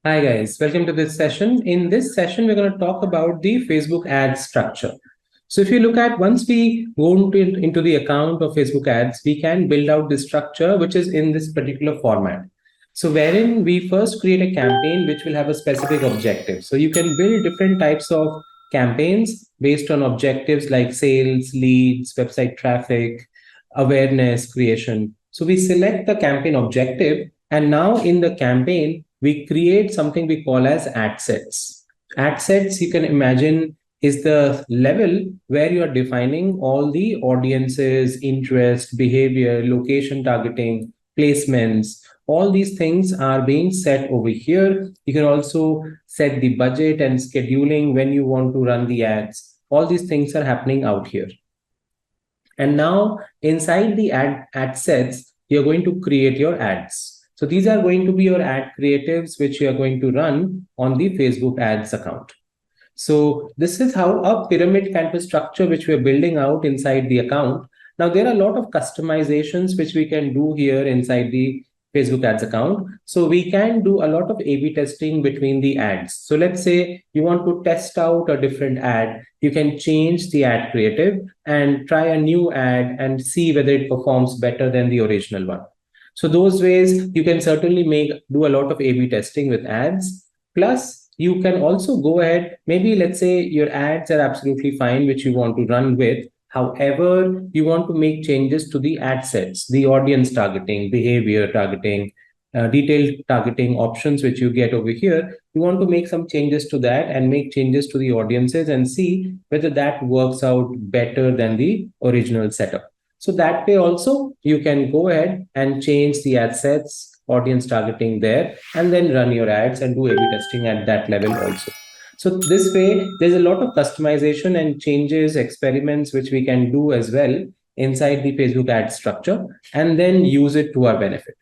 Hi guys, welcome to this session. In this session, we're going to talk about the Facebook ads structure. So if you look at once we go into the account of Facebook ads, we can build out the structure which is in this particular format. So wherein we first create a campaign which will have a specific objective. So you can build different types of campaigns based on objectives like sales, leads, website traffic, awareness creation. So we select the campaign objective, and now in the campaign, we create something we call as ad sets. Ad sets, you can imagine, is the level where you are defining all the audiences, interest, behavior, location targeting, placements. All these things are being set over here. You can also set the budget and scheduling when you want to run the ads. All these things are happening out here. And now inside the ad sets, you're going to create your ads. So these are going to be your ad creatives, which you are going to run on the Facebook ads account. So this is how a pyramid kind of structure which we're building out inside the account. Now there are a lot of customizations which we can do here inside the Facebook ads account. So we can do a lot of A/B testing between the ads. So let's say you want to test out a different ad. You can change the ad creative and try a new ad and see whether it performs better than the original one. So those ways you can certainly do a lot of A/B testing with ads. Plus, you can also go ahead, maybe let's say your ads are absolutely fine, which you want to run with. However, you want to make changes to the ad sets, the audience targeting, behavior targeting, detailed targeting options, which you get over here. You want to make some changes to that and make changes to the audiences and see whether that works out better than the original setup. So that way also, you can go ahead and change the ad sets, audience targeting there, and then run your ads and do A/B testing at that level also. So this way, there's a lot of customization and changes, experiments, which we can do as well inside the Facebook ad structure and then use it to our benefit.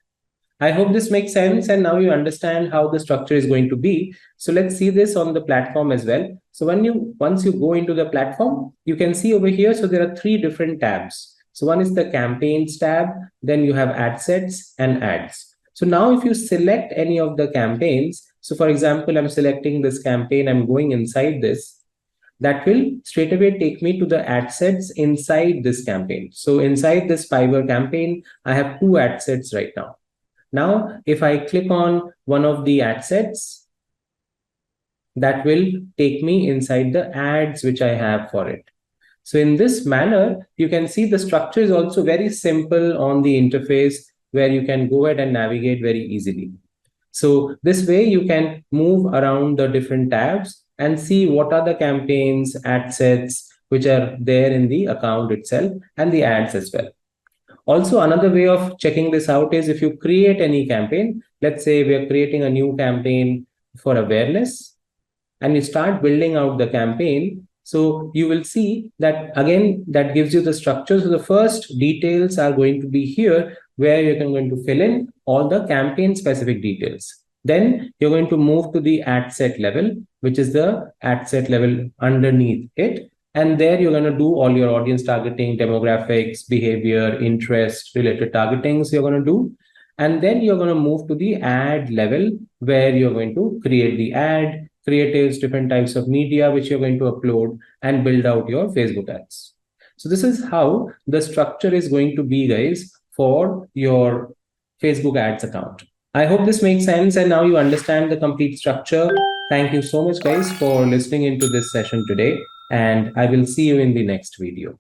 I hope this makes sense, and now you understand how the structure is going to be. So let's see this on the platform as well. So once you go into the platform, you can see over here, so there are three different tabs. So one is the campaigns tab, then you have ad sets and ads. So now if you select any of the campaigns, so for example, I'm selecting this campaign, I'm going inside this, that will straight away take me to the ad sets inside this campaign. So inside this Fiverr campaign, I have two ad sets right now. Now, if I click on one of the ad sets, that will take me inside the ads which I have for it. So in this manner, you can see the structure is also very simple on the interface where you can go ahead and navigate very easily. So this way you can move around the different tabs and see what are the campaigns, ad sets, which are there in the account itself and the ads as well. Also, another way of checking this out is if you create any campaign, let's say we are creating a new campaign for awareness and you start building out the campaign. So you will see that again, that gives you the structure. So the first details are going to be here where you're going to fill in all the campaign specific details. Then you're going to move to the ad set level, which is the ad set level underneath it. And there you're going to do all your audience targeting, demographics, behavior, interest related targetings you're going to do. And then you're going to move to the ad level where you're going to create the ad, creatives, different types of media which you're going to upload and build out your Facebook ads. So this is how the structure is going to be, guys, for your Facebook ads account. I hope this makes sense and now you understand the complete structure. Thank you so much, guys, for listening into this session today, and I will see you in the next video.